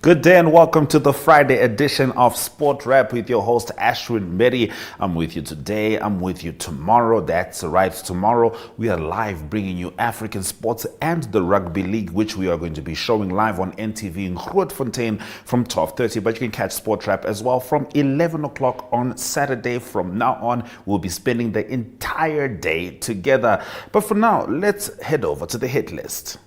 Good day and welcome to the Friday edition of Sportwrap with your host Ashwin Mehdi. I'm with you today, I'm with you tomorrow. That's right, tomorrow we are live bringing you African sports and the Rugby League, which we are going to be showing live on NTV in Grootfontein from 12:30. But you can catch Sportwrap as well from 11 o'clock on Saturday. From now on, we'll be spending the entire day together. But for now, let's head over to the hit list.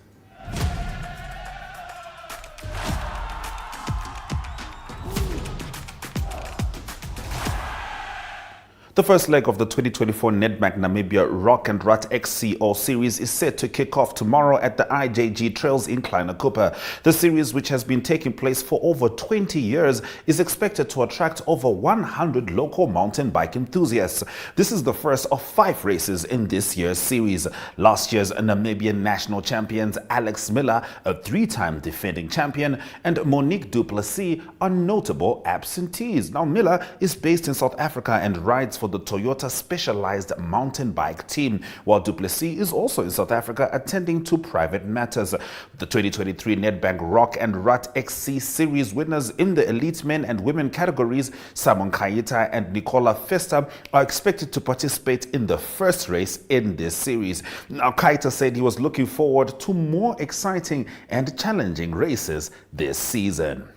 The first leg of the 2024 Nedbank Namibia Rock and Rut XCO series is set to kick off tomorrow at the IJG Trails in Kleine Kuppe. The series, which has been taking place for over 20 years, is expected to attract over 100 local mountain bike enthusiasts. This is the first of 5 races in this year's series. Last year's Namibian national champions Alex Miller, a 3-time defending champion, and Monique du Plessis are notable absentees. Now, Miller is based in South Africa and rides for the Toyota Specialized Mountain Bike team, while du Plessis is also in South Africa attending to private matters. The 2023 Nedbank Rock and Rut XC Series winners in the elite men and women categories, Simon Kayita and Nicola Festa, are expected to participate in the first race in this series. Now, Kayita said he was looking forward to more exciting and challenging races this season.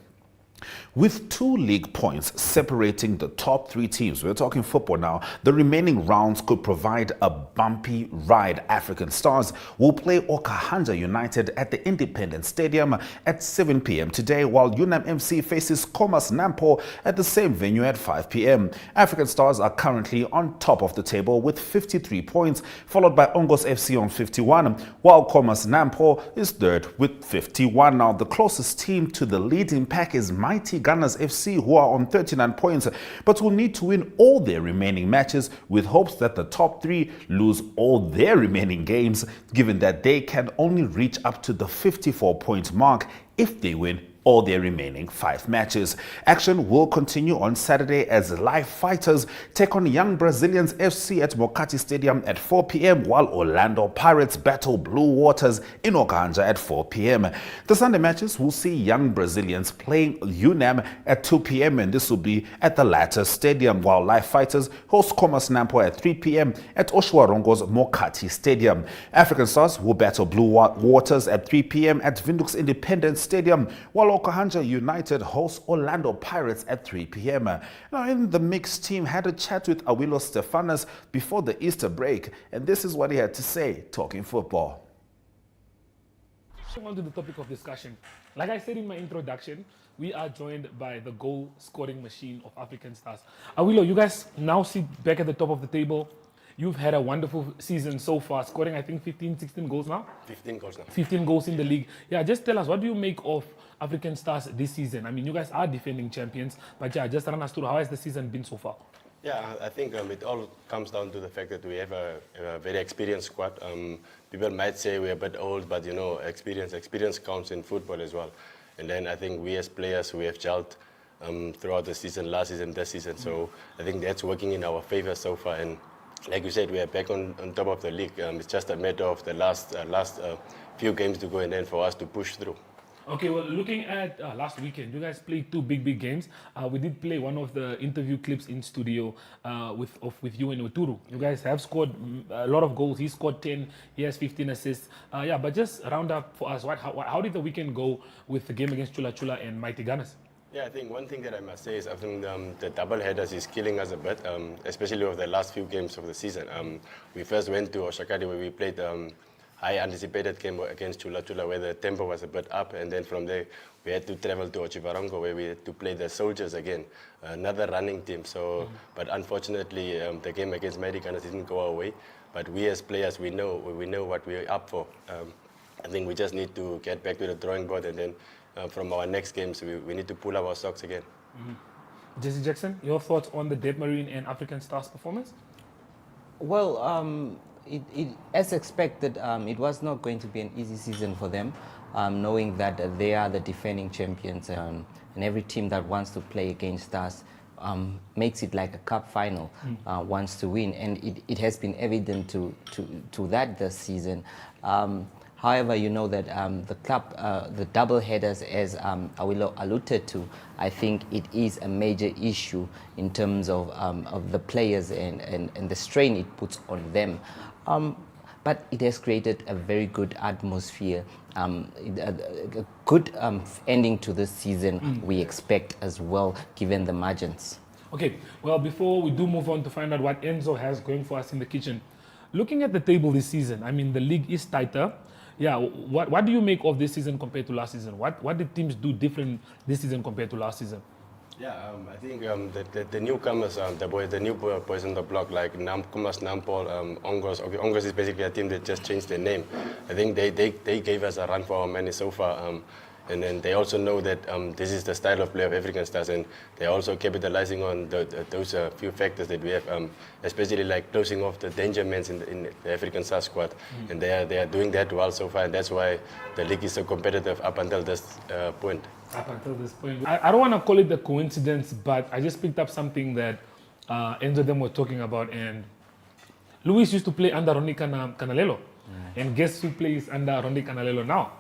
With 2 league points separating the top 3 teams, we're talking football now, the remaining rounds could provide a bumpy ride. African Stars will play Okahanja United at the Independence Stadium at 7 p.m. today, while UNAM MC faces Khomas Nampo at the same venue at 5 p.m. African Stars are currently on top of the table with 53 points, followed by Ongos FC on 51, while Khomas Nampo is third with 51. Now, the closest team to the leading pack is Mighty Gunners FC, who are on 39 points, but will need to win all their remaining matches with hopes that the top 3 lose all their remaining games, given that they can only reach up to the 54-point mark if they win all their remaining 5 matches. Action will continue on Saturday as Live Fighters take on Young Brazilians FC at Mokati Stadium at 4 p.m. while Orlando Pirates battle Blue Waters in Okahanja at 4 p.m. The Sunday matches will see Young Brazilians playing UNAM at 2 p.m. and this will be at the latter stadium, while Live Fighters host Khomas Nampo at 3 p.m. at Oshuarongo's Mokati Stadium. African Stars will battle Blue Waters at 3 p.m. at Windhoek's Independence Stadium, while Okahanja United hosts Orlando Pirates at 3 p.m. Now, in the mixed team, had a chat with Awilo Stefanos before the Easter break, and this is what he had to say, talking football. On to the topic of discussion. Like I said in my introduction, we are joined by the goal-scoring machine of African Stars. Awilo, you guys now sit back at the top of the table. You've had a wonderful season so far, scoring, I think, 15, 16 goals now? 15 goals now. 15 goals in the league. Yeah, just tell us, what do you make of African Stars this season? I mean, you guys are defending champions, but yeah, just run us through, how has the season been so far? Yeah, I think it all comes down to the fact that we have a very experienced squad. People might say we're a bit old, but you know, experience counts in football as well. And then I think we as players, we have gelled throughout the season, last season, this season. So I think that's working in our favor so far. And like you said, we are back on top of the league. It's just a matter of the last few games to go and then for us to push through. Okay, well, looking at last weekend, you guys played 2 big games. We did play one of the interview clips in studio with you and Oturu. You guys have scored a lot of goals. He scored 10, he has 15 assists. Yeah, but just round up for us, how did the weekend go with the game against Chula Chula and Mighty Gunners? Yeah, I think one thing that I must say is I think the double headers is killing us a bit, especially over the last few games of the season. We first went to Oshakati where we played high anticipated game against Chula Chula where the tempo was a bit up, and then from there we had to travel to Ochivarongo where we had to play the Soldiers again, another running team. So, but unfortunately the game against Mighty Gunners didn't go our way. But we as players, we know what we're up for. I think we just need to get back to the drawing board, and then from our next games, we need to pull up our socks again. Jesse Jackson, your thoughts on the Dead Marine and African Stars performance? Well, as expected, it was not going to be an easy season for them, knowing that they are the defending champions, and every team that wants to play against us makes it like a cup final, wants to win, and it has been evident to that this season. However, you know that the club, the double headers, as Awilo alluded to, I think it is a major issue in terms of the players and the strain it puts on them. But it has created a very good atmosphere, a good ending to this season, we expect as well, given the margins. Okay, well, before we do move on to find out what Enzo has going for us in the kitchen, looking at the table this season, I mean, the league is tighter. Yeah, what do you make of this season compared to last season? What did teams do different this season compared to last season? Yeah, I think the newcomers, the new boys on the block, like Kumas, Nampol, Ongos. Okay, Ongos is basically a team that just changed their name. I think they gave us a run for our money so far. And then they also know that this is the style of play of African Stars, and they're also capitalizing on those few factors that we have, especially like closing off the danger men in the African Stars squad. And they are doing that well so far, and that's why the league is so competitive up until this point. Up until this point. I don't want to call it a coincidence, but I just picked up something that Enzo them were talking about, and Luis used to play under Ronnie Canalelo. And guess who plays under Ronnie Canalelo now?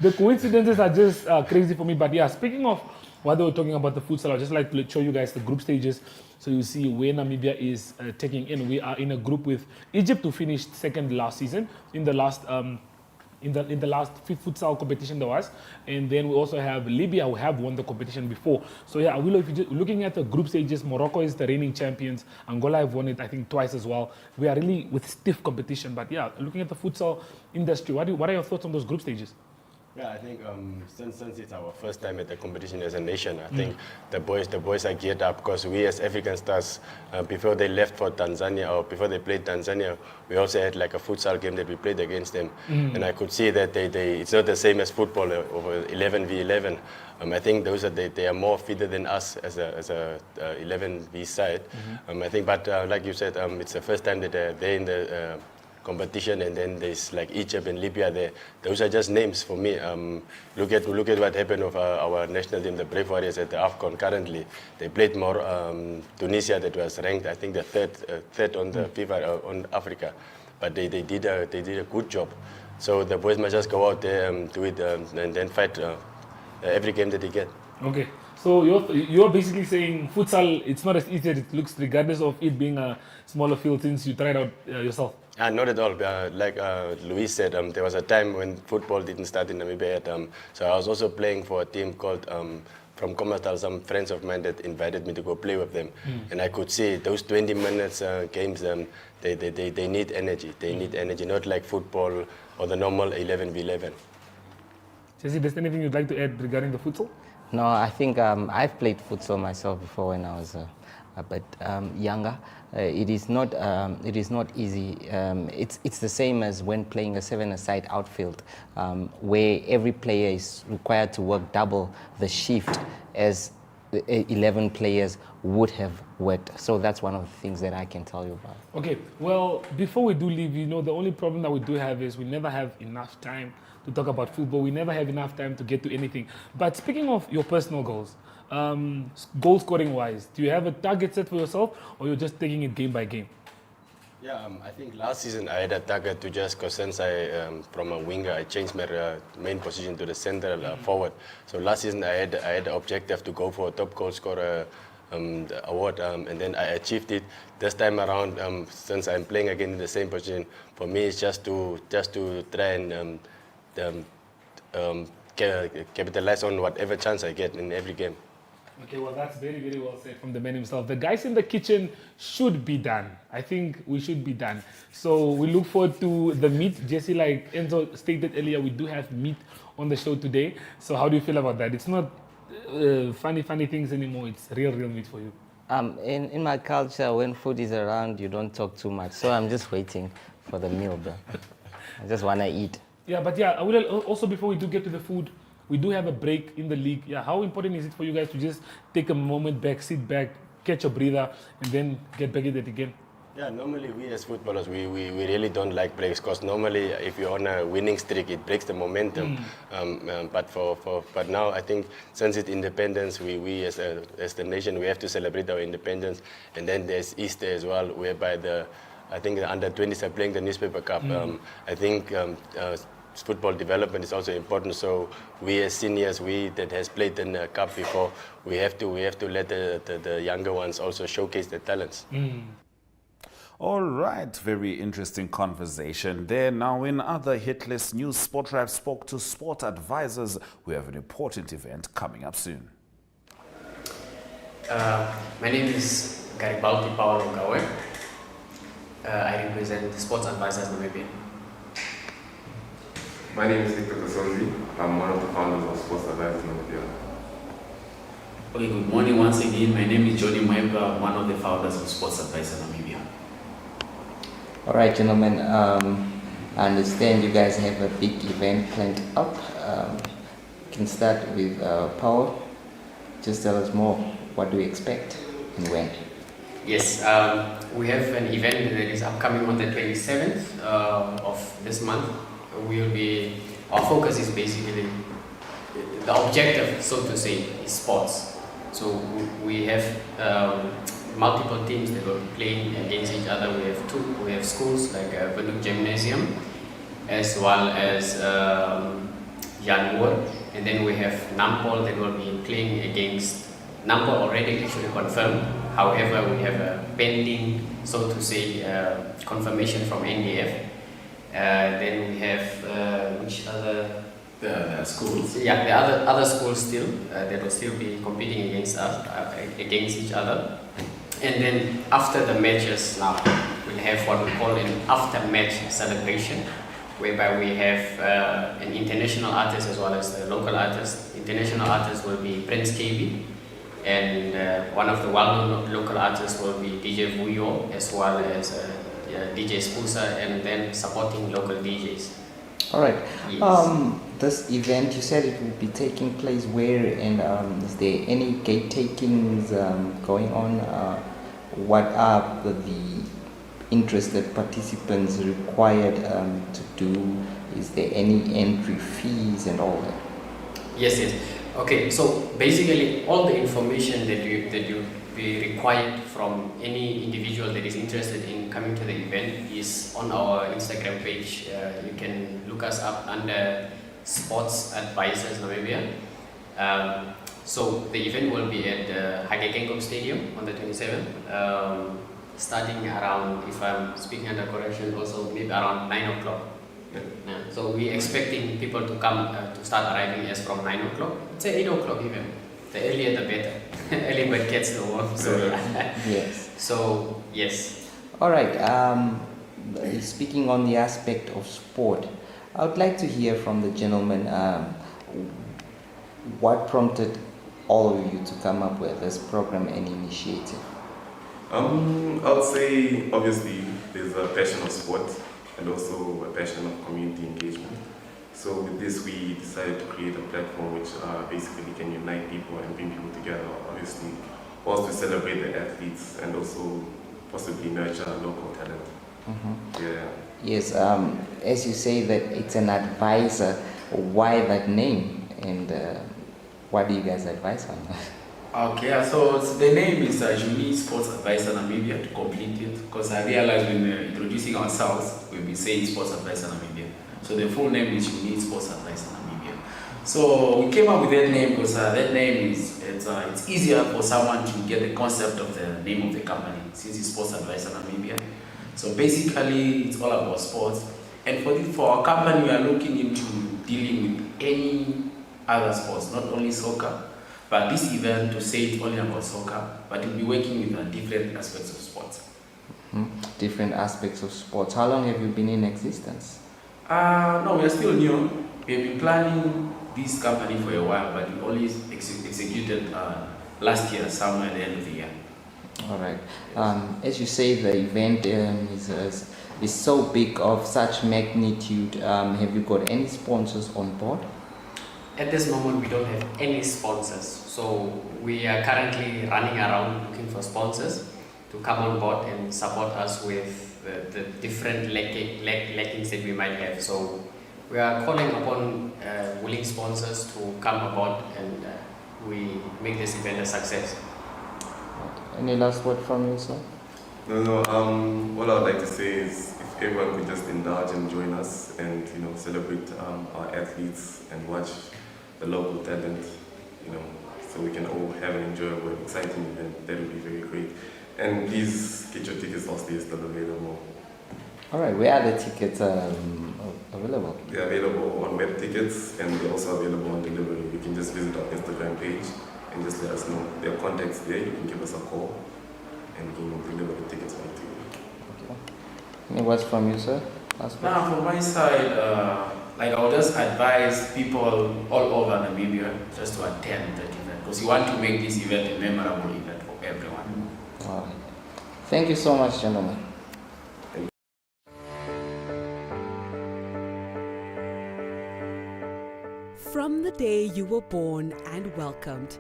The coincidences are just crazy for me. But yeah, speaking of what they were talking about the futsal, I'd just like to show you guys the group stages so you see where Namibia is taking in. We are in a group with Egypt, who finished second last season in the last in the last futsal competition there was, and then we also have Libya, who have won the competition before. So yeah, if you're just looking at the group stages, Morocco is the reigning champions. Angola have won it, I think, twice as well. We are really with stiff competition. But yeah, looking at the futsal industry, what are your thoughts on those group stages? Yeah, I think since it's our first time at the competition as a nation, I think the boys are geared up, because we as African Stars, before they left for Tanzania, or before they played Tanzania, we also had like a futsal game that we played against them, and I could see that it's not the same as football over 11v11. I think they are more fitter than us as a 11v side. I think, but like you said, it's the first time that they're in the competition, and then there's like Egypt and Libya there. Those are just names for me. Look at what happened with our national team, the Brave Warriors at the AFCON currently. They played more Tunisia, that was ranked, I think, the third on the FIFA on Africa, but they did a good job. So the boys must just go out there, do it, and then fight every game that they get. Okay. So you're basically saying futsal, it's not as easy as it looks, regardless of it being a smaller field, since you tried out yourself. Not at all. Like Luis said, there was a time when football didn't start in Namibia yet. So I was also playing for a team called, from Kommertal, some friends of mine that invited me to go play with them. And I could see those 20 minutes games, they need energy. They need energy, not like football or the normal 11v11. Jesse, is there anything you'd like to add regarding the futsal? No, I think I've played futsal myself before when I was a bit younger. It is not easy. It's the same as when playing a 7-a-side outfield, where every player is required to work double the shift as the 11 players would have worked. So that's one of the things that I can tell you about. Okay, well, before we do leave, the only problem that we do have is we never have enough time to talk about football. We never have enough time to get to anything. But speaking of your personal goals, goal scoring wise, do you have a target set for yourself, or you're just taking it game by game? Yeah, I think last season I had a target to just, because since I, from a winger, I changed my main position to the central forward. So last season I had the objective to go for a top goal scorer award, and then I achieved it. This time around, since I'm playing again in the same position, for me it's just to try and capitalize on whatever chance I get in every game. Okay, well, that's very, very well said from the man himself. The guys in the kitchen should be done. I think we should be done. So we look forward to the meat. Jesse, like Enzo stated earlier, we do have meat on the show today. So how do you feel about that? It's not funny things anymore. It's real meat for you. In my culture, when food is around, you don't talk too much. So I'm just waiting for the meal, bro. I just want to eat. Yeah, but yeah, I will also, before we do get to the food, we do have a break in the league. Yeah, how important is it for you guys to just take a moment back, sit back, catch a breather, and then get back at it again? Yeah, normally we as footballers, we really don't like breaks, because normally if you're on a winning streak, it breaks the momentum. But now I think since it's independence, we as the nation, we have to celebrate our independence. And then there's Easter as well, whereby the I think the under-20s are playing the newspaper cup. I think football development is also important. So we as seniors, we that has played in the cup before, we have to let the younger ones also showcase their talents. All right, very interesting conversation there. Now, in other hitless news, Sportwrap spoke to sport advisors who have an important event coming up soon. My name is Garibaldi Paulo Gawe. I represent Sports Advisors Namibia. My name is Victor Kasonzi. I'm one of the founders of Sports Advisors Namibia. Okay, good morning once again. My name is Johnny Maimba, one of the founders of Sports Advisors Namibia. All right, gentlemen. I understand you guys have a big event planned up. Can start with Paul. Just tell us more. What do we expect and when? Yes, we have an event that is upcoming on the 27th of this month. Our focus is basically, the objective, so to say, is sports. So we have multiple teams that will be playing against each other. We have schools like Beduk Gymnasium, as well as Janwoord, and then we have Nampol that will be playing against Nampol already actually confirmed. However, we have a pending, so to say, confirmation from NDF. Then we have which other The schools. Yeah, the other schools still that will still be competing against us against each other. And then after the matches, now we'll have what we call an after-match celebration, whereby we have an international artist as well as the local artist. International artist will be Prince KB, and one of the well-known local artists will be DJ Vuyo, as well as DJ Spusa, and then supporting local DJs. All right. Yes. This event, you said it will be taking place where, and is there any gate takings going on? What are the interested participants required to do? Is there any entry fees and all that? Yes. Okay, so basically all the information that you be required from any individual that is interested in coming to the event is on our Instagram page. You can look us up under Sports Advisors Namibia. So the event will be at the Hagekengop Stadium on the 27th, starting around, if I'm speaking under correction, also maybe around 9 o'clock. Yeah. So we're expecting people to come to start arriving as from 9 o'clock. Say 8 o'clock even. The earlier the better. Early bird gets the worm. So Yes. So yes. All right. Speaking on the aspect of sport, I would like to hear from the gentleman what prompted all of you to come up with this program and initiative. I would say obviously there's a passion of sport and also a passion of community engagement. So with this we decided to create a platform which basically can unite people and bring people together, obviously also to celebrate the athletes and also possibly nurture local talent. Mm-hmm. Yeah. Yes, as you say that it's an advisor, why that name, and what do you guys advise on? Okay, so the name is Julie Sports Advisor Namibia to complete it, because I realized when introducing ourselves, we'll be saying Sports Advisor Namibia. So the full name is Julie Sports Advisor Namibia. So we came up with that name because that name it's easier for someone to get the concept of the name of the company, since it's Sports Advisor Namibia. So basically, it's all about sports. And for our company, we are looking into dealing with any other sports, not only soccer. But this event, to say it's only about soccer, but we'll be working with different aspects of sports. Mm-hmm. Different aspects of sports. How long have you been in existence? No, we are still new. We have been planning this company for a while, but we only executed last year, somewhere at the end of the year. All right. As you say, the event is so big, of such magnitude. Have you got any sponsors on board? At this moment, we don't have any sponsors. So we are currently running around looking for sponsors to come on board and support us with the different lackings that we might have. So we are calling upon willing sponsors to come aboard, and we make this event a success. Any last word from you, sir? What I would like to say is if everyone could just indulge and join us and, celebrate our athletes and watch the local talent, so we can all have an enjoyable, exciting event, that would be very great. And please get your tickets whilst they're still available. All right, where are the tickets available? They're available on web tickets and they're also available on delivery. You can just visit our Instagram page and just let us know. There are contacts there, you can give us a call and we can deliver the tickets right to you. Okay. Any words from you, sir? Now, from my side, I would just advise people all over Namibia just to attend that event because you want to make this event a memorable event for everyone. All right. Thank you so much, gentlemen. From the day you were born and welcomed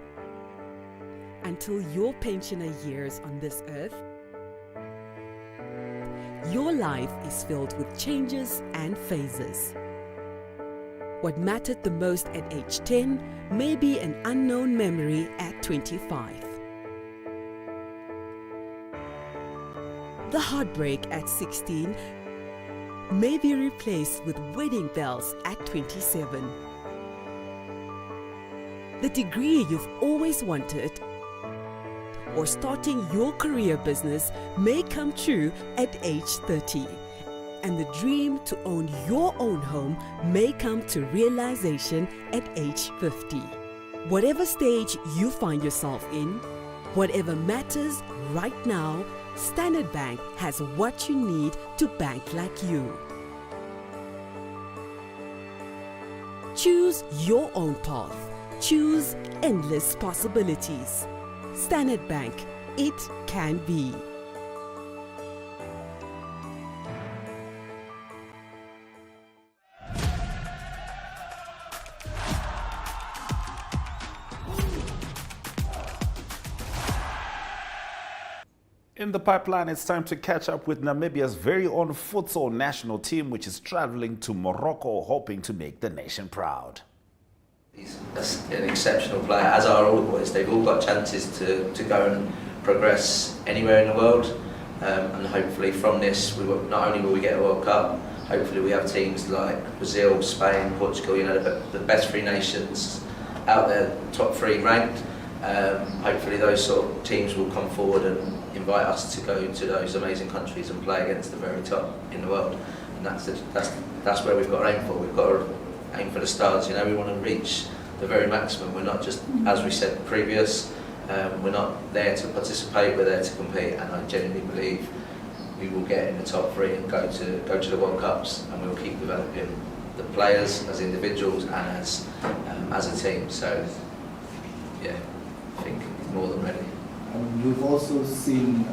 until your pensioner years on this earth, your life is filled with changes and phases. What mattered the most at age 10 may be an unknown memory at 25. The heartbreak at 16 may be replaced with wedding bells at 27. The degree you've always wanted or starting your career business may come true at age 30. And the dream to own your own home may come to realization at age 50. Whatever stage you find yourself in, whatever matters right now, Standard Bank has what you need to bank like you. Choose your own path. Choose endless possibilities. Standard Bank, it can be. In the pipeline, it's time to catch up with Namibia's very own futsal national team, which is traveling to Morocco, hoping to make the nation proud. He's an exceptional player, as are all the boys. They've all got chances to go and progress anywhere in the world, and hopefully from this, not only will we get a World Cup, hopefully we have teams like Brazil, Spain, Portugal, the best three nations out there, top three ranked. Hopefully those sort of teams will come forward and invite us to go to those amazing countries and play against the very top in the world. And that's where we've got to aim for. We've got to aim for the stars. We want to reach the very maximum. We're not just, as we said previous, we're not there to participate. We're there to compete. And I genuinely believe we will get in the top three and go to the World Cups. And we will keep developing the players as individuals and as a team. So yeah, I think more than ready. We've also seen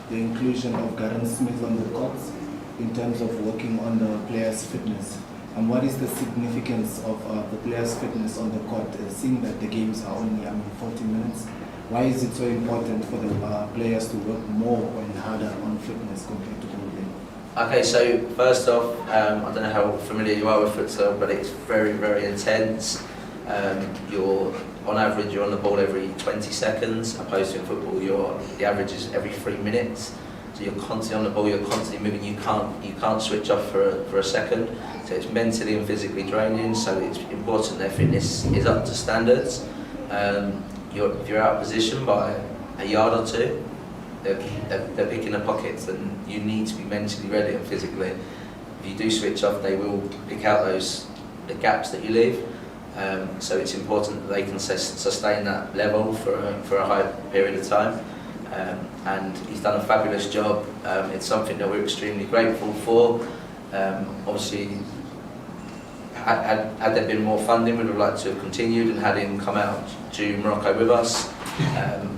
the inclusion of Gareth Smith on the courts in terms of working on the players' fitness. And what is the significance of the players' fitness on the court, seeing that the games are only 40 minutes? Why is it so important for the players to work more and harder on fitness compared to goalkeeping? Okay, so first off, I don't know how familiar you are with futsal, but it's very, very intense. On average, you're on the ball every 20 seconds, opposed to in football, the average is every 3 minutes. So you're constantly on the ball, you're constantly moving, you can't switch off for a second. So it's mentally and physically draining, so it's important their fitness is up to standards. If you're out of position by a yard or two, they're picking the pockets, and you need to be mentally ready and physically. If you do switch off, they will pick out the gaps that you leave. So it's important that they can sustain that level for a high period of time. And he's done a fabulous job. It's something that we're extremely grateful for. Obviously, had there been more funding, we'd have liked to have continued and had him come out to Morocco with us.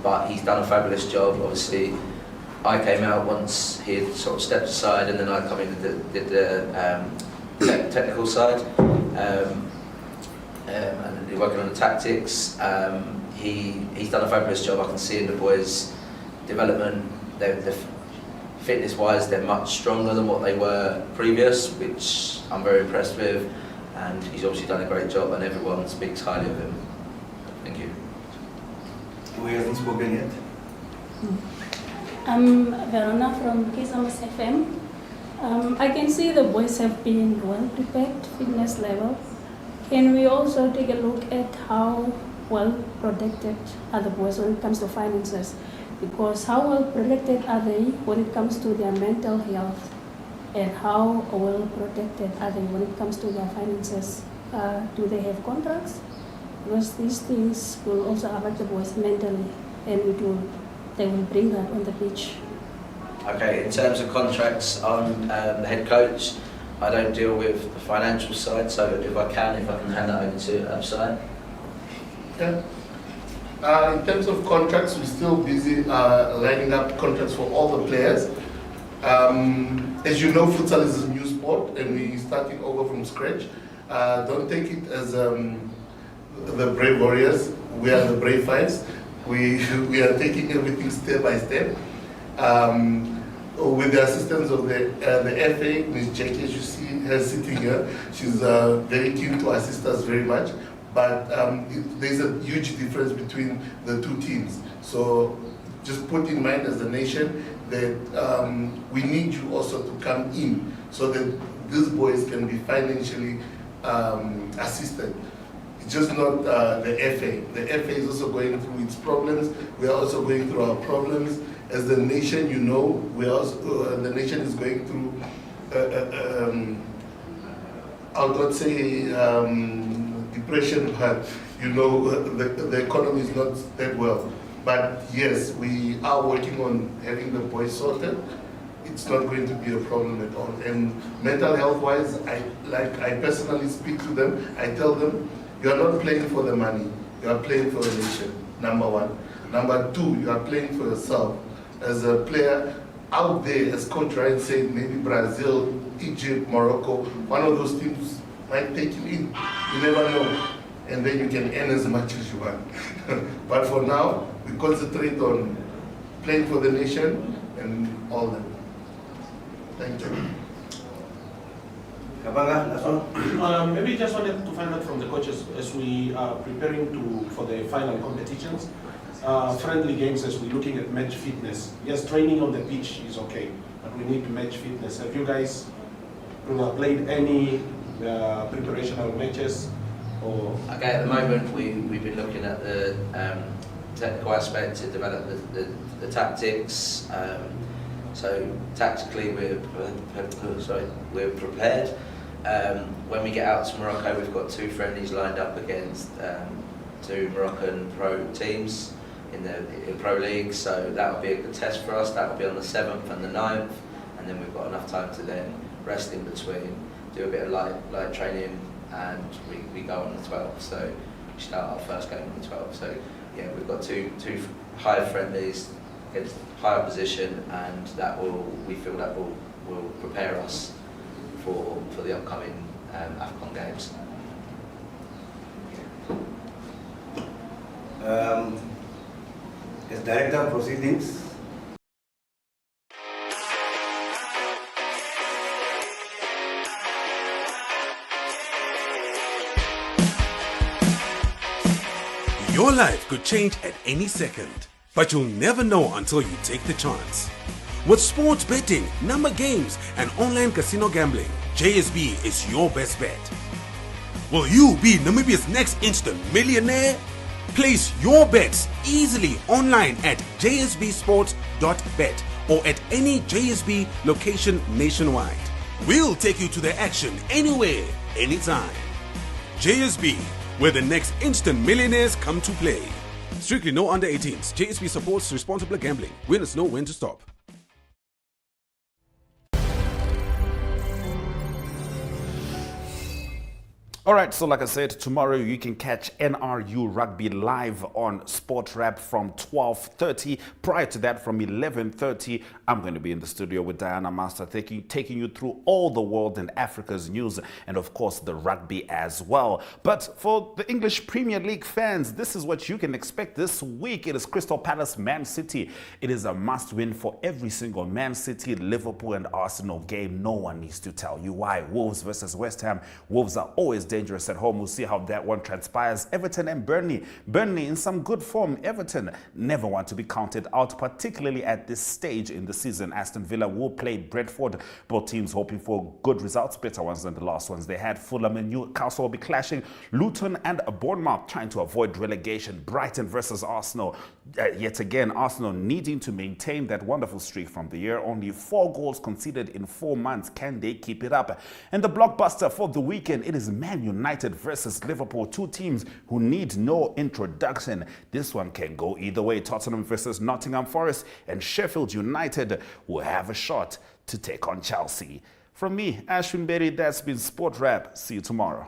But he's done a fabulous job. Obviously, I came out once he had sort of stepped aside, and then I come in and did the technical side. And working on the tactics. He's done a fabulous job. I can see in the boys' development, fitness-wise, they're much stronger than what they were previous, which I'm very impressed with. And he's obviously done a great job, and everyone speaks highly of him. Thank you. Who hasn't spoken yet? I'm Verona from Kisamas FM. I can see the boys have been well prepared, fitness level. Can we also take a look at how well protected are the boys when it comes to finances? Because how well protected are they when it comes to their mental health? And how well protected are they when it comes to their finances? Do they have contracts? Because these things will also affect the boys mentally, and they will bring that on the pitch. Okay, in terms of contracts, I'm the head coach. I don't deal with the financial side, so if I can hand that over to Absai. Yeah. In terms of contracts, we're still busy lining up contracts for all the players. As you know, futsal is a new sport and we're starting over from scratch. Don't take it as the brave warriors. We are the brave fives. We are taking everything step by step. With the assistance of the FA, Ms. Jackie, as you see her sitting here, she's very keen to assist us very much. But there's a huge difference between the two teams. So just put in mind as a nation that we need you also to come in so that these boys can be financially assisted. It's just not the FA. The FA is also going through its problems. We are also going through our problems. As the nation, you know, the nation is going through, I'll not say depression, but you know, the economy is not that well. But yes, we are working on having the boys sorted. It's not going to be a problem at all. And mental health wise, I personally speak to them. I tell them, you are not playing for the money. You are playing for the nation, number one. Number two, you are playing for yourself. As a player out there, as Coach Ryan said, maybe Brazil, Egypt, Morocco, one of those teams might take you in. You never know. And then you can earn as much as you want. But for now, we concentrate on playing for the nation and all that. Thank you. Maybe just wanted to find out from the coaches as we are preparing for the final competitions, friendly games as we're looking at match fitness. Yes, training on the pitch is okay, but we need match fitness. Have you guys played any preparational matches? Or? Okay, at the moment we've been looking at the technical aspect to develop the tactics. So tactically we're prepared. When we get out to Morocco, we've got 2 friendlies lined up against 2 Moroccan pro teams in pro league. So that will be a good test for us. That will be on the 7th and the 9th, and then we've got enough time to then rest in between, do a bit of light training, and we go on the 12th. So we start our first game on the 12th. So yeah, we've got two high friendlies against higher position, and we feel that will prepare us for the upcoming AFCON games. As Director of Proceedings, your life could change at any second, but you'll never know until you take the chance. With sports betting, number games, and online casino gambling, JSB is your best bet. Will you be Namibia's next instant millionaire? Place your bets easily online at jsbsports.bet or at any JSB location nationwide. We'll take you to the action anywhere, anytime. JSB, where the next instant millionaires come to play. Strictly no under 18s. JSB supports responsible gambling. Winners know when to stop. All right, so like I said, tomorrow you can catch NRU Rugby live on Sportwrap from 12:30. Prior to that, from 11:30, I'm going to be in the studio with Diana Master, taking you through all the world and Africa's news, and of course the rugby as well. But for the English Premier League fans, this is what you can expect this week. It is Crystal Palace Man City. It is a must-win for every single Man City, Liverpool and Arsenal game. No one needs to tell you why. Wolves versus West Ham. Wolves are always dead dangerous at home. We'll see how that one transpires. Everton and Burnley. Burnley in some good form. Everton never want to be counted out, particularly at this stage in the season. Aston Villa will play Brentford. Both teams hoping for good results, better ones than the last ones they had. Fulham and Newcastle will be clashing. Luton and Bournemouth trying to avoid relegation. Brighton versus Arsenal. Yet again, Arsenal needing to maintain that wonderful streak from the year. Only 4 goals conceded in 4 months. Can they keep it up? And the blockbuster for the weekend, it is Man United versus Liverpool. 2 teams who need no introduction. This one can go either way. Tottenham versus Nottingham Forest, and Sheffield United will have a shot to take on Chelsea. From me, Ashwin Berry, that's been Sport Wrap. See you tomorrow.